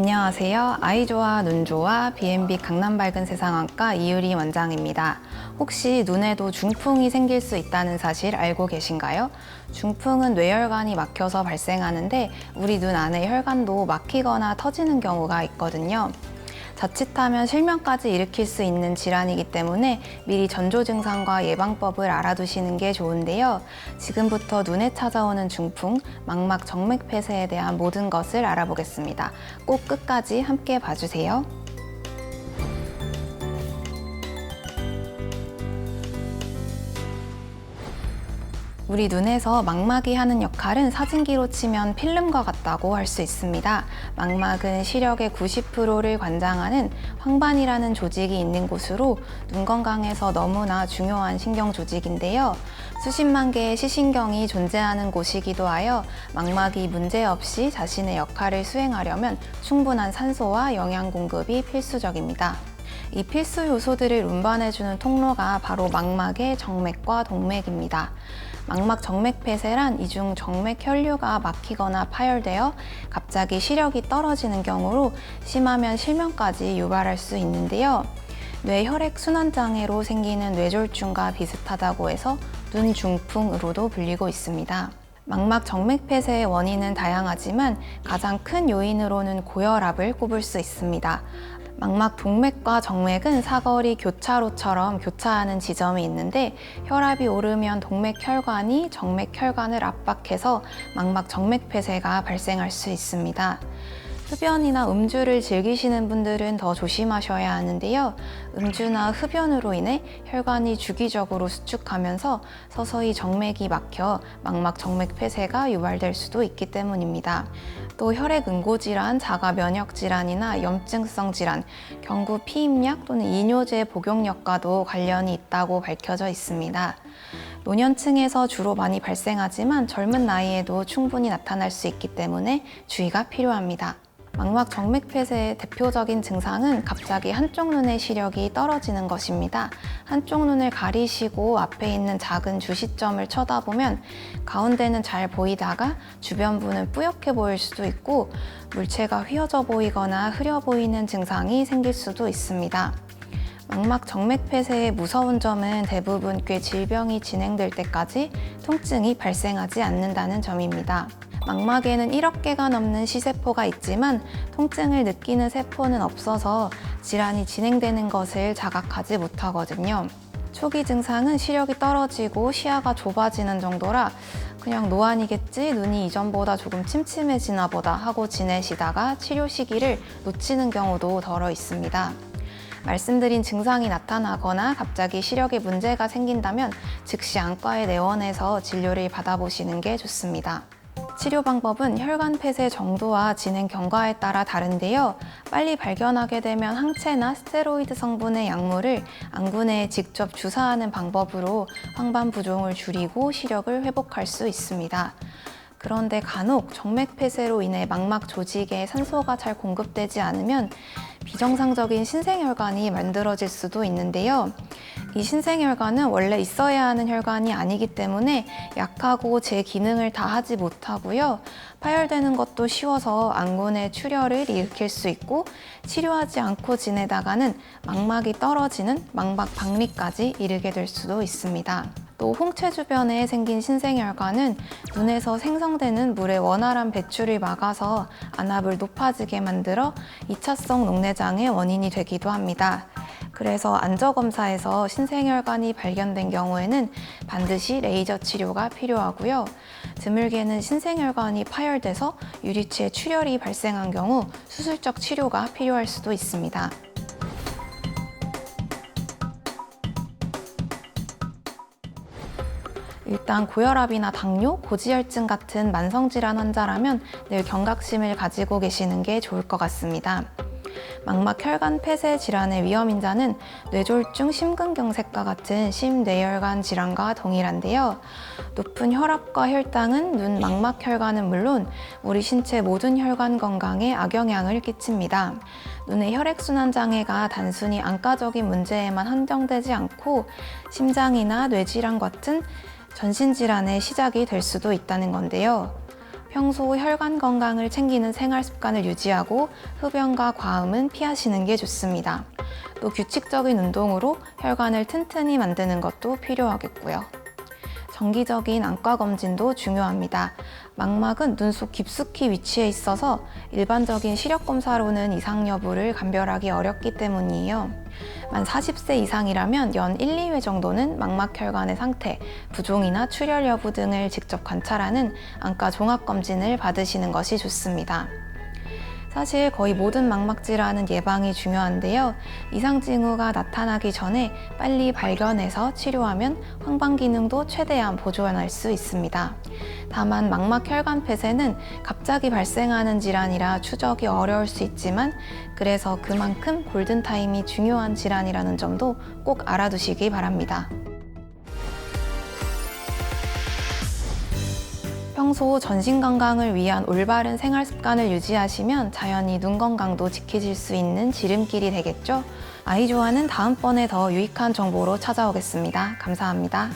안녕하세요. 아이 좋아 눈 좋아 B&B 강남 밝은 세상학과 이유리 원장입니다. 혹시 눈에도 중풍이 생길 수 있다는 사실 알고 계신가요? 중풍은 뇌혈관이 막혀서 발생하는데 우리 눈 안의 혈관도 막히거나 터지는 경우가 있거든요. 자칫하면 실명까지 일으킬 수 있는 질환이기 때문에 미리 전조 증상과 예방법을 알아두시는 게 좋은데요. 지금부터 눈에 찾아오는 중풍, 망막 정맥 폐쇄에 대한 모든 것을 알아보겠습니다. 꼭 끝까지 함께 봐주세요. 우리 눈에서 망막이 하는 역할은 사진기로 치면 필름과 같다고 할 수 있습니다. 망막은 시력의 90%를 관장하는 황반이라는 조직이 있는 곳으로 눈 건강에서 너무나 중요한 신경 조직인데요. 수십만 개의 시신경이 존재하는 곳이기도 하여 망막이 문제없이 자신의 역할을 수행하려면 충분한 산소와 영양 공급이 필수적입니다. 이 필수 요소들을 운반해주는 통로가 바로 망막의 정맥과 동맥입니다. 망막 정맥 폐쇄란 이중 정맥 혈류가 막히거나 파열되어 갑자기 시력이 떨어지는 경우로 심하면 실명까지 유발할 수 있는데요. 뇌혈액 순환 장애로 생기는 뇌졸중과 비슷하다고 해서 눈 중풍으로도 불리고 있습니다. 망막 정맥 폐쇄의 원인은 다양하지만 가장 큰 요인으로는 고혈압을 꼽을 수 있습니다. 망막 동맥과 정맥은 사거리 교차로처럼 교차하는 지점이 있는데 혈압이 오르면 동맥 혈관이 정맥 혈관을 압박해서 망막 정맥 폐쇄가 발생할 수 있습니다. 흡연이나 음주를 즐기시는 분들은 더 조심하셔야 하는데요. 음주나 흡연으로 인해 혈관이 주기적으로 수축하면서 서서히 정맥이 막혀 망막 정맥 폐쇄가 유발될 수도 있기 때문입니다. 또 혈액 응고질환, 자가 면역 질환이나 염증성 질환, 경구 피임약 또는 이뇨제 복용력과도 관련이 있다고 밝혀져 있습니다. 노년층에서 주로 많이 발생하지만 젊은 나이에도 충분히 나타날 수 있기 때문에 주의가 필요합니다. 망막 정맥 폐쇄의 대표적인 증상은 갑자기 한쪽 눈의 시력이 떨어지는 것입니다. 한쪽 눈을 가리시고 앞에 있는 작은 주시점을 쳐다보면 가운데는 잘 보이다가 주변부는 뿌옇게 보일 수도 있고 물체가 휘어져 보이거나 흐려 보이는 증상이 생길 수도 있습니다. 망막 정맥 폐쇄의 무서운 점은 대부분 꽤 질병이 진행될 때까지 통증이 발생하지 않는다는 점입니다. 망막에는 1억 개가 넘는 시세포가 있지만 통증을 느끼는 세포는 없어서 질환이 진행되는 것을 자각하지 못하거든요. 초기 증상은 시력이 떨어지고 시야가 좁아지는 정도라 그냥 노안이겠지, 눈이 이전보다 조금 침침해지나 보다 하고 지내시다가 치료 시기를 놓치는 경우도 덜어 있습니다. 말씀드린 증상이 나타나거나 갑자기 시력에 문제가 생긴다면 즉시 안과에 내원해서 진료를 받아보시는 게 좋습니다. 치료 방법은 혈관 폐쇄 정도와 진행 경과에 따라 다른데요. 빨리 발견하게 되면 항체나 스테로이드 성분의 약물을 안구내에 직접 주사하는 방법으로 황반 부종을 줄이고 시력을 회복할 수 있습니다. 그런데 간혹 정맥 폐쇄로 인해 망막 조직에 산소가 잘 공급되지 않으면 비정상적인 신생혈관이 만들어질 수도 있는데요. 이 신생혈관은 원래 있어야 하는 혈관이 아니기 때문에 약하고 제 기능을 다 하지 못하고요. 파열되는 것도 쉬워서 안구내 출혈을 일으킬 수 있고 치료하지 않고 지내다가는 망막이 떨어지는 망막 박리까지 이르게 될 수도 있습니다. 또 홍채 주변에 생긴 신생혈관은 눈에서 생성되는 물의 원활한 배출을 막아서 안압을 높아지게 만들어 2차성 녹내장의 원인이 되기도 합니다. 그래서 안저검사에서 신생혈관이 발견된 경우에는 반드시 레이저 치료가 필요하고요. 드물게는 신생혈관이 파열돼서 유리치에 출혈이 발생한 경우 수술적 치료가 필요할 수도 있습니다. 일단 고혈압이나 당뇨, 고지혈증 같은 만성질환 환자라면 늘 경각심을 가지고 계시는 게 좋을 것 같습니다. 망막 혈관 폐쇄 질환의 위험인자는 뇌졸중, 심근경색과 같은 심뇌혈관 질환과 동일한데요. 높은 혈압과 혈당은 눈 망막 혈관은 물론 우리 신체 모든 혈관 건강에 악영향을 끼칩니다. 눈의 혈액순환 장애가 단순히 안과적인 문제에만 한정되지 않고 심장이나 뇌질환 같은 전신질환의 시작이 될 수도 있다는 건데요. 평소 혈관 건강을 챙기는 생활 습관을 유지하고 흡연과 과음은 피하시는 게 좋습니다. 또 규칙적인 운동으로 혈관을 튼튼히 만드는 것도 필요하겠고요. 정기적인 안과 검진도 중요합니다. 망막은 눈 속 깊숙이 위치해 있어서 일반적인 시력 검사로는 이상 여부를 감별하기 어렵기 때문이에요. 만 40세 이상이라면 연 1, 2회 정도는 망막 혈관의 상태, 부종이나 출혈 여부 등을 직접 관찰하는 안과 종합검진을 받으시는 것이 좋습니다. 사실 거의 모든 망막 질환은 예방이 중요한데요. 이상 징후가 나타나기 전에 빨리 발견해서 치료하면 황반 기능도 최대한 보존할 수 있습니다. 다만 망막 혈관 폐쇄는 갑자기 발생하는 질환이라 추적이 어려울 수 있지만 그래서 그만큼 골든타임이 중요한 질환이라는 점도 꼭 알아두시기 바랍니다. 평소 전신 건강을 위한 올바른 생활 습관을 유지하시면 자연히 눈 건강도 지키실 수 있는 지름길이 되겠죠? 아이조아는 다음번에 더 유익한 정보로 찾아오겠습니다. 감사합니다.